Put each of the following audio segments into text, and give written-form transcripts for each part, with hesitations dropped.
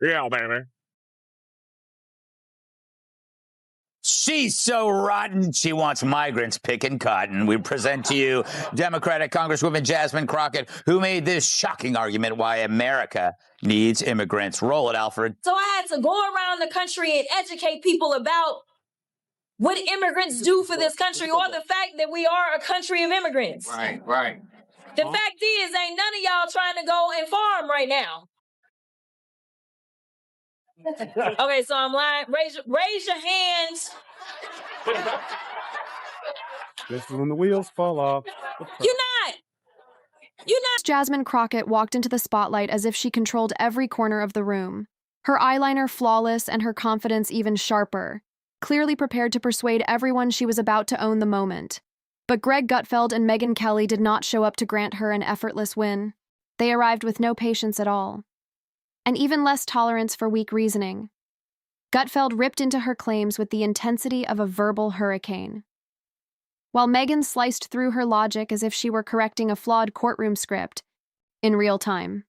Yeah, baby. She's so rotten, she wants migrants picking cotton. We present to you Democratic Congresswoman Jasmine Crockett, who made this shocking argument why America needs immigrants. Roll it, Alfred. So I had to go around the country and educate people about what immigrants do for this country, or the fact that we are a country of immigrants. Right. The fact is, ain't none of y'all trying to go and farm right now. Okay, so I'm lying. Raise your hands. This is when the wheels fall off. You're not. Jasmine Crockett walked into the spotlight as if she controlled every corner of the room. Her eyeliner flawless and her confidence even sharper, clearly prepared to persuade everyone she was about to own the moment. But Greg Gutfeld and Megyn Kelly did not show up to grant her an effortless win. They arrived with no patience at all, and even less tolerance for weak reasoning. Gutfeld ripped into her claims with the intensity of a verbal hurricane, while Megyn sliced through her logic as if she were correcting a flawed courtroom script in real time.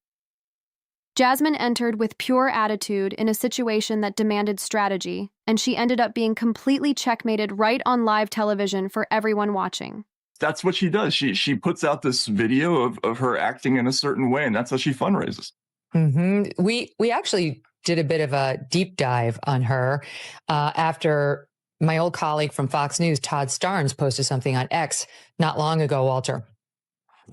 Jasmine entered with pure attitude in a situation that demanded strategy, and she ended up being completely checkmated right on live television for everyone watching. That's what she does. She puts out this video of her acting in a certain way, and that's how she fundraises. Mm-hmm. We actually did a bit of a deep dive on her after my old colleague from Fox News, Todd Starnes, posted something on X not long ago, Walter.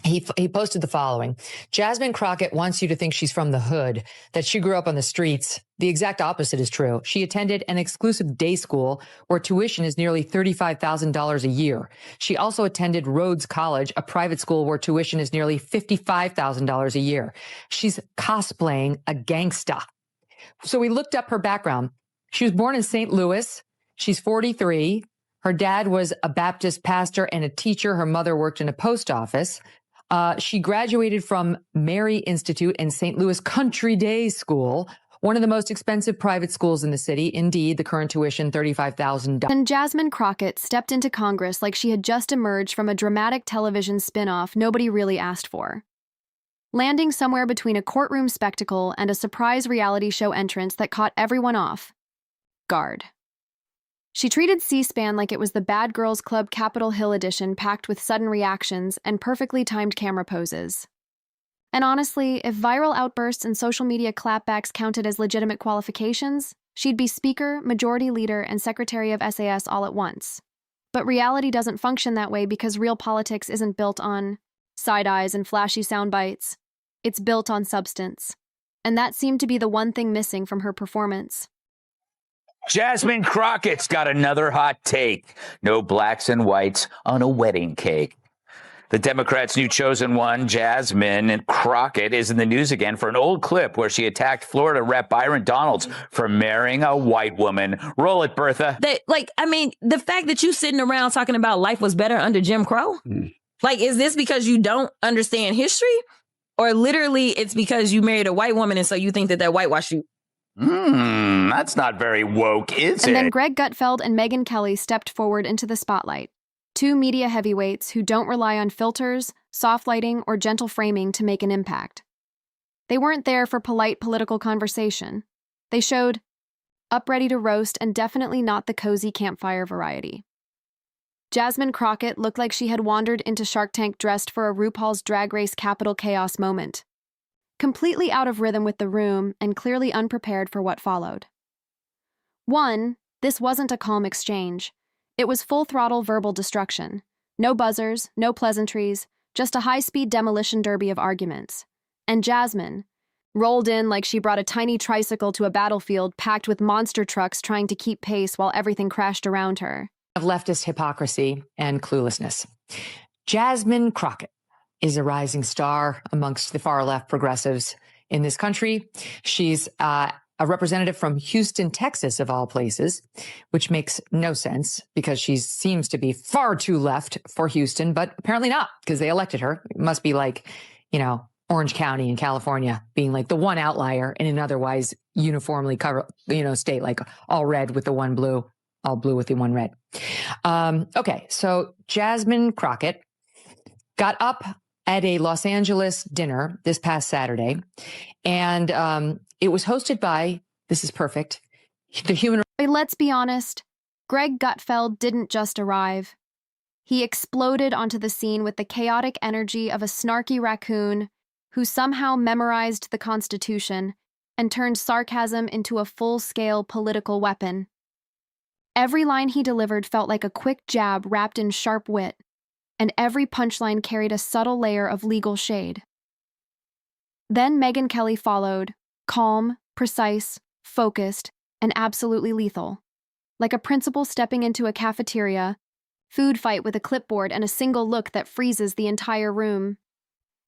He posted the following: Jasmine Crockett wants you to think she's from the hood, that she grew up on the streets. The exact opposite is true. She attended an exclusive day school where tuition is nearly $35,000 a year. She also attended Rhodes College, a private school where tuition is nearly $55,000 a year. She's cosplaying a gangsta. So we looked up her background. She was born in St. Louis. She's 43. Her dad was a Baptist pastor and a teacher. Her mother worked in a post office. She graduated from Mary Institute and St. Louis Country Day School, one of the most expensive private schools in the city. Indeed, the current tuition, $35,000. And Jasmine Crockett stepped into Congress like she had just emerged from a dramatic television spin-off nobody really asked for, landing somewhere between a courtroom spectacle and a surprise reality show entrance that caught everyone off guard. She treated C-SPAN like it was the Bad Girls Club Capitol Hill edition, packed with sudden reactions and perfectly timed camera poses. And honestly, if viral outbursts and social media clapbacks counted as legitimate qualifications, she'd be Speaker, Majority Leader, and Secretary of SAS all at once. But reality doesn't function that way because real politics isn't built on side eyes and flashy sound bites. It's built on substance. And that seemed to be the one thing missing from her performance. Jasmine Crockett's got another hot take. No blacks and whites on a wedding cake. The Democrats' new chosen one, Jasmine Crockett, is in the news again for an old clip where she attacked Florida Rep. Byron Donalds for marrying a white woman. Roll it, Bertha. The fact that you sitting around talking about life was better under Jim Crow, is this because you don't understand history? Or literally it's because you married a white woman and so you think that whitewashed you? That's not very woke, is it? And then Greg Gutfeld and Megyn Kelly stepped forward into the spotlight. Two media heavyweights who don't rely on filters, soft lighting, or gentle framing to make an impact. They weren't there for polite political conversation. They showed up ready to roast and definitely not the cozy campfire variety. Jasmine Crockett looked like she had wandered into Shark Tank dressed for a RuPaul's Drag Race Capital Chaos moment, completely out of rhythm with the room and clearly unprepared for what followed. 1, this wasn't a calm exchange. It was full-throttle verbal destruction. No buzzers, no pleasantries, just a high-speed demolition derby of arguments. And Jasmine rolled in like she brought a tiny tricycle to a battlefield packed with monster trucks trying to keep pace while everything crashed around her. Of leftist hypocrisy and cluelessness. Jasmine Crockett is a rising star amongst the far-left progressives in this country. She's a representative from Houston, Texas, of all places, which makes no sense because she seems to be far too left for Houston, but apparently not because they elected her. It must be like, Orange County in California being like the one outlier in an otherwise uniformly covered, state, like all red with the one blue, all blue with the one red. Okay, so Jasmine Crockett got up at a Los Angeles dinner this past Saturday. And it was hosted by, this is perfect, the human. Let's be honest, Greg Gutfeld didn't just arrive. He exploded onto the scene with the chaotic energy of a snarky raccoon who somehow memorized the Constitution and turned sarcasm into a full-scale political weapon. Every line he delivered felt like a quick jab wrapped in sharp wit, and every punchline carried a subtle layer of legal shade. Then Megyn Kelly followed, calm, precise, focused, and absolutely lethal. Like a principal stepping into a cafeteria, food fight with a clipboard and a single look that freezes the entire room.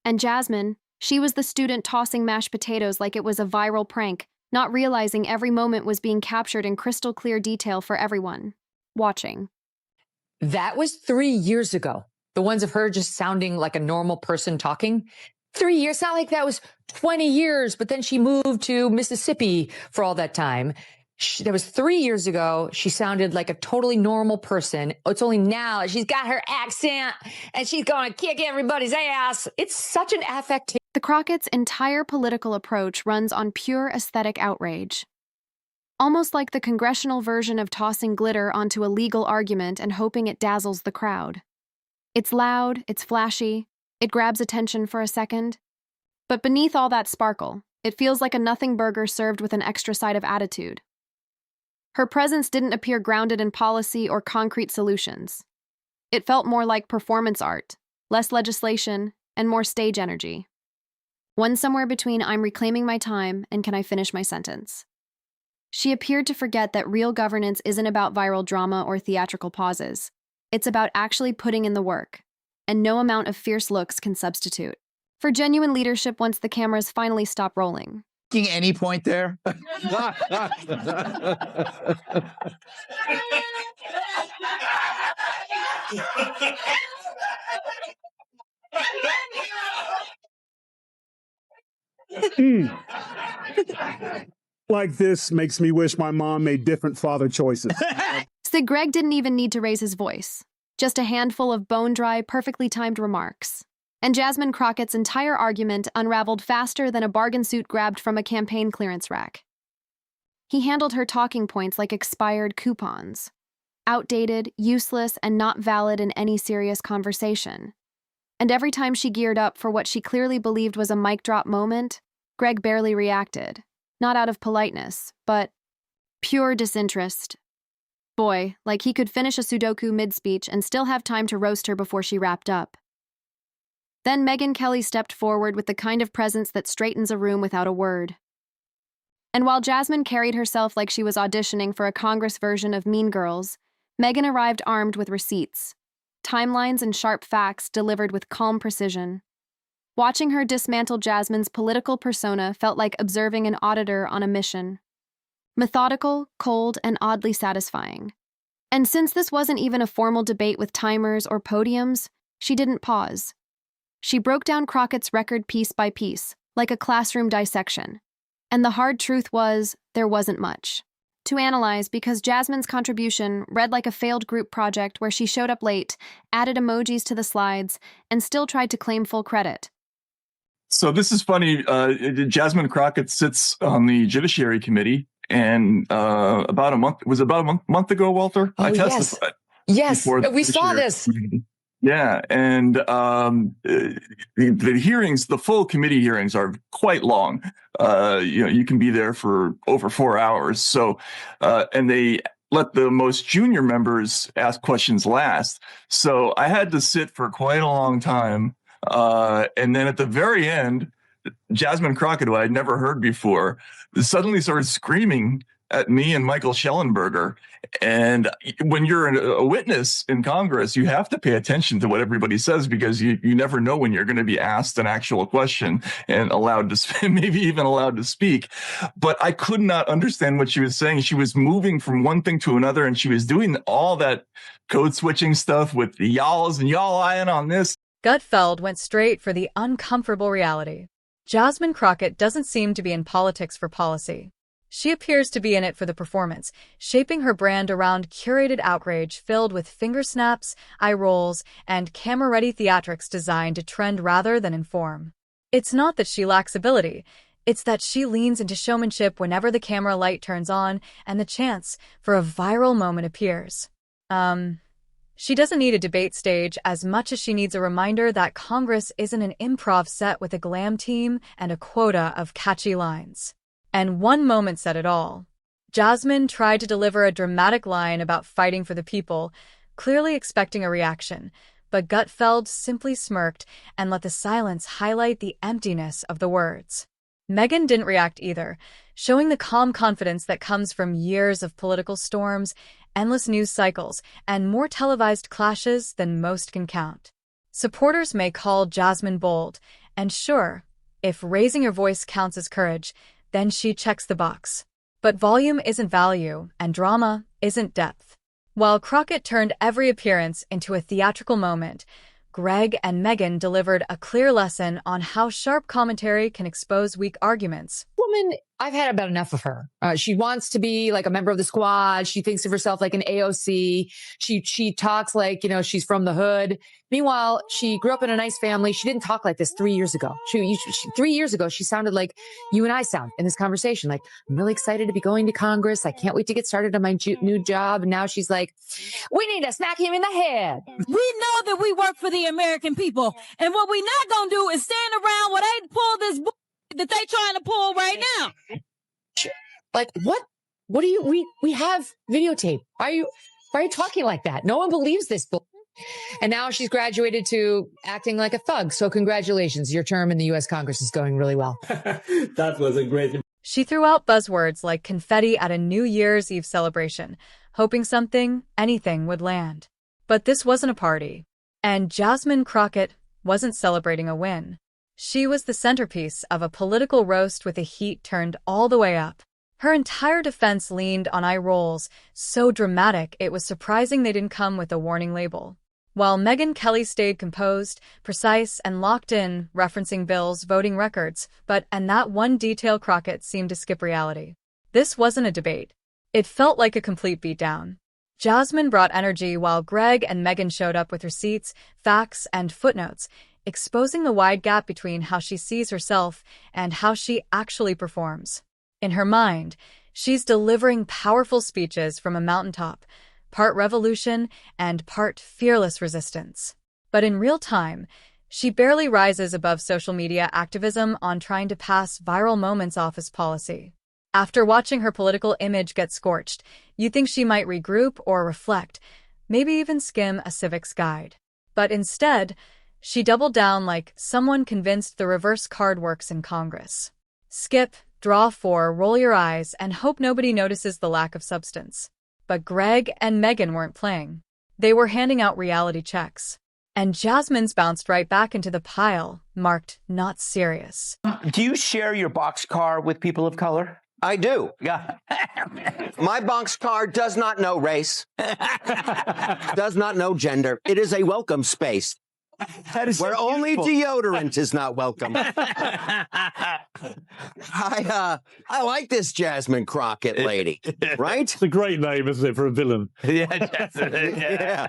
And Jasmine, she was the student tossing mashed potatoes like it was a viral prank, not realizing every moment was being captured in crystal clear detail for everyone watching. That was 3 years ago. The ones of her just sounding like a normal person talking. 3 years, it's not like that was 20 years, but then she moved to Mississippi for all that time. That was 3 years ago. She sounded like a totally normal person. It's only now she's got her accent and she's going to kick everybody's ass. It's such an affectation. The Crockett's entire political approach runs on pure aesthetic outrage. Almost like the Congressional version of tossing glitter onto a legal argument and hoping it dazzles the crowd. It's loud, it's flashy, it grabs attention for a second. But beneath all that sparkle, it feels like a nothing burger served with an extra side of attitude. Her presence didn't appear grounded in policy or concrete solutions. It felt more like performance art, less legislation, and more stage energy. One somewhere between I'm reclaiming my time and can I finish my sentence. She appeared to forget that real governance isn't about viral drama or theatrical pauses. It's about actually putting in the work, and no amount of fierce looks can substitute for genuine leadership once the cameras finally stop rolling. Any point there? Like this makes me wish my mom made different father choices. So Greg didn't even need to raise his voice. Just a handful of bone-dry, perfectly timed remarks. And Jasmine Crockett's entire argument unraveled faster than a bargain suit grabbed from a campaign clearance rack. He handled her talking points like expired coupons. Outdated, useless, and not valid in any serious conversation. And every time she geared up for what she clearly believed was a mic drop moment, Greg barely reacted. Not out of politeness, but pure disinterest. Boy, like he could finish a Sudoku mid-speech and still have time to roast her before she wrapped up. Then Megyn Kelly stepped forward with the kind of presence that straightens a room without a word. And while Jasmine carried herself like she was auditioning for a Congress version of Mean Girls, Megyn arrived armed with receipts, timelines and sharp facts delivered with calm precision. Watching her dismantle Jasmine's political persona felt like observing an auditor on a mission. Methodical, cold, and oddly satisfying. And since this wasn't even a formal debate with timers or podiums, she didn't pause. She broke down Crockett's record piece by piece, like a classroom dissection. And the hard truth was, there wasn't much to analyze because Jasmine's contribution read like a failed group project where she showed up late, added emojis to the slides, and still tried to claim full credit. So this is funny. Jasmine Crockett sits on the Judiciary Committee, and about a month ago, Walter, I testified. Yes, before we saw this. Yeah, and the hearings, the full committee hearings, are quite long. You can be there for over 4 hours. So, and they let the most junior members ask questions last. So I had to sit for quite a long time. And then at the very end, Jasmine Crockett, who I had never heard before, suddenly started screaming at me and Michael Schellenberger. And when you're a witness in Congress, you have to pay attention to what everybody says because you never know when you're going to be asked an actual question and allowed to, maybe even allowed to speak. But I could not understand what she was saying. She was moving from one thing to another, and she was doing all that code switching stuff with the y'alls and y'all eyeing on this. Gutfeld went straight for the uncomfortable reality. Jasmine Crockett doesn't seem to be in politics for policy. She appears to be in it for the performance, shaping her brand around curated outrage filled with finger snaps, eye rolls, and camera-ready theatrics designed to trend rather than inform. It's not that she lacks ability. It's that she leans into showmanship whenever the camera light turns on and the chance for a viral moment appears. She doesn't need a debate stage as much as she needs a reminder that Congress isn't an improv set with a glam team and a quota of catchy lines. And one moment said it all. Jasmine tried to deliver a dramatic line about fighting for the people, clearly expecting a reaction, but Gutfeld simply smirked and let the silence highlight the emptiness of the words. Megyn didn't react either, showing the calm confidence that comes from years of political storms, endless news cycles, and more televised clashes than most can count. Supporters may call Jasmine bold, and sure, if raising your voice counts as courage, then she checks the box. But volume isn't value, and drama isn't depth. While Crockett turned every appearance into a theatrical moment, Greg and Megyn delivered a clear lesson on how sharp commentary can expose weak arguments. Woman, I've had about enough of her. She wants to be like a member of the squad. She thinks of herself like an AOC. She talks like, she's from the hood. Meanwhile, she grew up in a nice family. She didn't talk like this 3 years ago. 3 years ago, she sounded like you and I sound in this conversation. Like, I'm really excited to be going to Congress. I can't wait to get started on my new job. And now she's like, we need to smack him in the head. We know that we work for the American people. And what we're not going to do is stand around while they pull this that they trying to pull right now. Like, what? What do you, we have videotape. Why are you talking like that? No one believes this. And now she's graduated to acting like a thug. So congratulations. Your term in the U.S. Congress is going really well. That was a great. She threw out buzzwords like confetti at a New Year's Eve celebration, hoping anything would land. But this wasn't a party. And Jasmine Crockett wasn't celebrating a win. She was the centerpiece of a political roast with the heat turned all the way up. Her entire defense leaned on eye rolls, so dramatic it was surprising they didn't come with a warning label. While Megyn Kelly stayed composed, precise, and locked in, referencing bills, voting records, and that one detail Crockett seemed to skip reality. This wasn't a debate. It felt like a complete beatdown. Jasmine brought energy while Greg and Megyn showed up with receipts, facts, and footnotes, exposing the wide gap between how she sees herself and how she actually performs. In her mind, she's delivering powerful speeches from a mountaintop, part revolution and part fearless resistance. But in real time, she barely rises above social media activism on trying to pass viral moments off as policy. After watching her political image get scorched, you think she might regroup or reflect, maybe even skim a civics guide. But instead, she doubled down like someone convinced the reverse card works in Congress. Skip, draw 4, roll your eyes, and hope nobody notices the lack of substance. But Greg and Megyn weren't playing. They were handing out reality checks. And Jasmine's bounced right back into the pile, marked not serious. Do you share your boxcar with people of color? I do. Yeah. My boxcar does not know race, does not know gender. It is a welcome space. Where only deodorant is not welcome. I like this Jasmine Crockett lady, right? It's a great name, isn't it, for a villain? Yeah.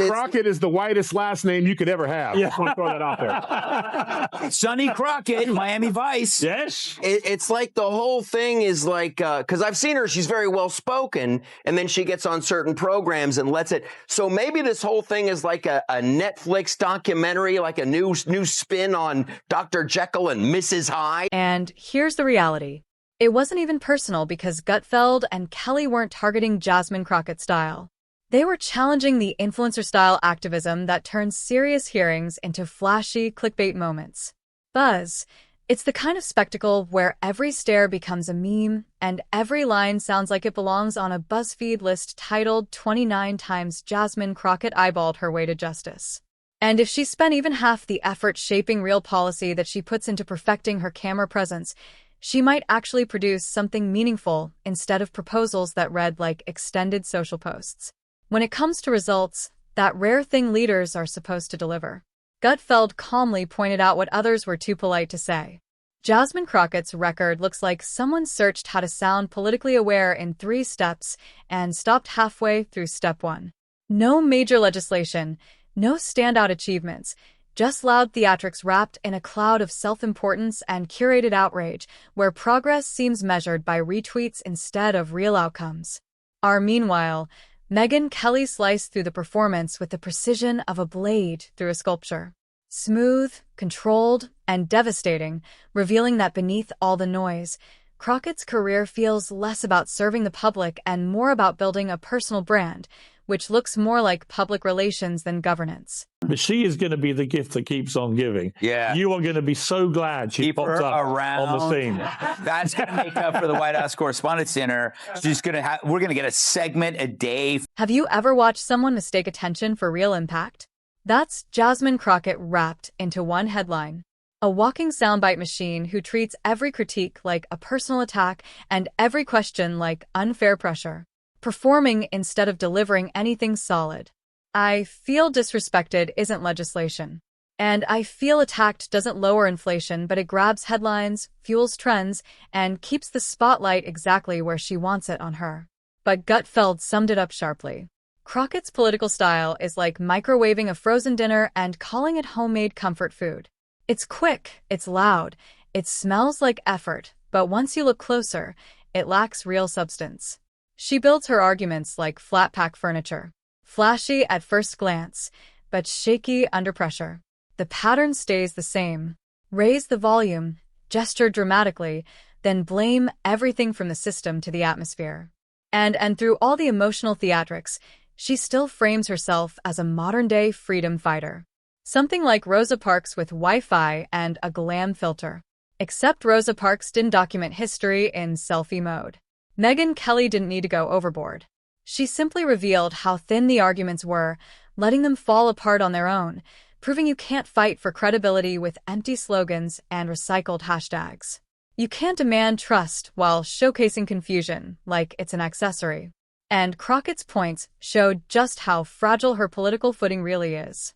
Crockett is the whitest last name you could ever have. Yeah. I want to throw that out there. Sonny Crockett, Miami Vice. Yes. It's like the whole thing is like, because I've seen her, she's very well spoken, and then she gets on certain programs and lets it. So maybe this whole thing is like a Netflix documentary, like a new spin on Dr. Jekyll and Mrs. Hyde. And here's the reality. It wasn't even personal because Gutfeld and Kelly weren't targeting Jasmine Crockett style. They were challenging the influencer-style activism that turns serious hearings into flashy clickbait moments. Buzz, it's the kind of spectacle where every stare becomes a meme and every line sounds like it belongs on a BuzzFeed list titled 29 times Jasmine Crockett eyeballed her way to justice. And if she spent even half the effort shaping real policy that she puts into perfecting her camera presence, she might actually produce something meaningful instead of proposals that read like extended social posts. When it comes to results, that rare thing leaders are supposed to deliver. Gutfeld calmly pointed out what others were too polite to say. Jasmine Crockett's record looks like someone searched how to sound politically aware in 3 steps and stopped halfway through step 1. No major legislation, no standout achievements, just loud theatrics wrapped in a cloud of self-importance and curated outrage, where progress seems measured by retweets instead of real outcomes. Meanwhile, Megyn Kelly sliced through the performance with the precision of a blade through a sculpture. Smooth, controlled, and devastating, revealing that beneath all the noise, Crockett's career feels less about serving the public and more about building a personal brand, which looks more like public relations than governance. But she is going to be the gift that keeps on giving. Yeah. You are going to be so glad she pops up around on the scene. That's going to make up for the White House Correspondents' Dinner. We're going to get a segment a day. Have you ever watched someone mistake attention for real impact? That's Jasmine Crockett wrapped into one headline. A walking soundbite machine who treats every critique like a personal attack and every question like unfair pressure. Performing instead of delivering anything solid. I feel disrespected isn't legislation. And I feel attacked doesn't lower inflation, but it grabs headlines, fuels trends, and keeps the spotlight exactly where she wants it on her. But Gutfeld summed it up sharply. Crockett's political style is like microwaving a frozen dinner and calling it homemade comfort food. It's quick, it's loud, it smells like effort, but once you look closer, it lacks real substance. She builds her arguments like flat-pack furniture. Flashy at first glance, but shaky under pressure. The pattern stays the same. Raise the volume, gesture dramatically, then blame everything from the system to the atmosphere. And through all the emotional theatrics, she still frames herself as a modern-day freedom fighter. Something like Rosa Parks with Wi-Fi and a glam filter. Except Rosa Parks didn't document history in selfie mode. Megyn Kelly didn't need to go overboard. She simply revealed how thin the arguments were, letting them fall apart on their own, proving you can't fight for credibility with empty slogans and recycled hashtags. You can't demand trust while showcasing confusion like it's an accessory. And Crockett's points showed just how fragile her political footing really is.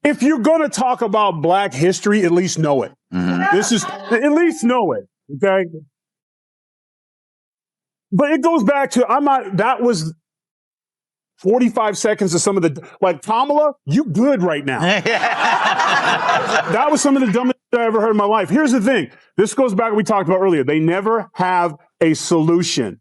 If you're going to talk about Black history, at least know it. This is, at least know it, okay? But it goes back to, that was 45 seconds of some of the, like, Kamala, you good right now. That was some of the dumbest I ever heard in my life. Here's the thing. This goes back to what we talked about earlier. They never have a solution.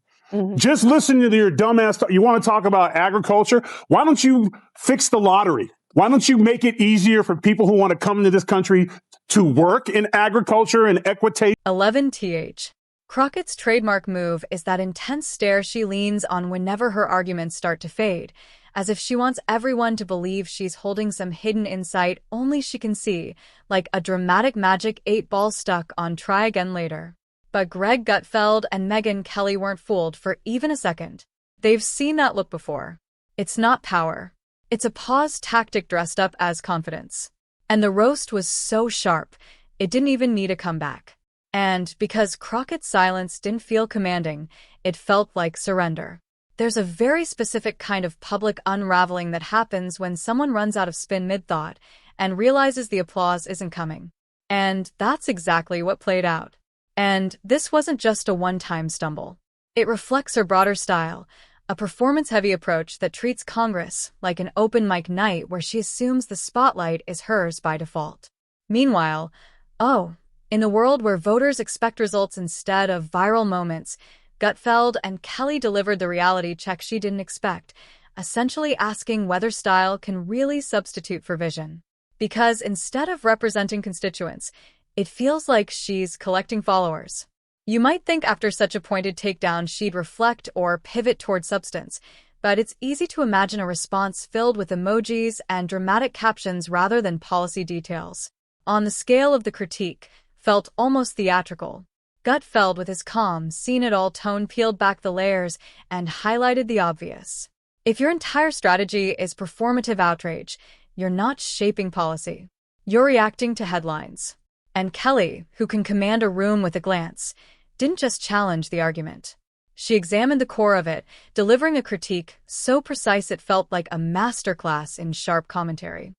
Just listen to your dumbass. You want to talk about agriculture? Why don't you fix the lottery? Why don't you make it easier for people who want to come into this country to work in agriculture and equitate? 11th. Crockett's trademark move is that intense stare she leans on whenever her arguments start to fade, as if she wants everyone to believe she's holding some hidden insight only she can see, like a dramatic magic 8-ball stuck on try again later. But Greg Gutfeld and Megyn Kelly weren't fooled for even a second. They've seen that look before. It's not power. It's a pause tactic dressed up as confidence. And the roast was so sharp, it didn't even need a comeback. And because Crockett's silence didn't feel commanding, it felt like surrender. There's a very specific kind of public unraveling that happens when someone runs out of spin mid-thought and realizes the applause isn't coming. And that's exactly what played out. And this wasn't just a one-time stumble. It reflects her broader style, a performance-heavy approach that treats Congress like an open mic night where she assumes the spotlight is hers by default. Meanwhile, in the world where voters expect results instead of viral moments, Gutfeld and Kelly delivered the reality check she didn't expect, essentially asking whether style can really substitute for vision. Because instead of representing constituents, it feels like she's collecting followers. You might think after such a pointed takedown she'd reflect or pivot toward substance, but it's easy to imagine a response filled with emojis and dramatic captions rather than policy details. On the scale of the critique, felt almost theatrical. Gutfeld, with his calm, seen-it-all tone, peeled back the layers and highlighted the obvious. If your entire strategy is performative outrage, you're not shaping policy. You're reacting to headlines. And Kelly, who can command a room with a glance, didn't just challenge the argument. She examined the core of it, delivering a critique so precise it felt like a masterclass in sharp commentary.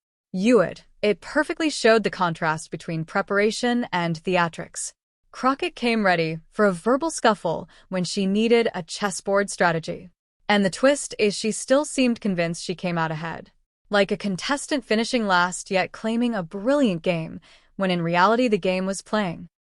It perfectly showed the contrast between preparation and theatrics. Crockett came ready for a verbal scuffle when she needed a chessboard strategy. And the twist is she still seemed convinced she came out ahead. Like a contestant finishing last yet claiming a brilliant game, when in reality the game was playing.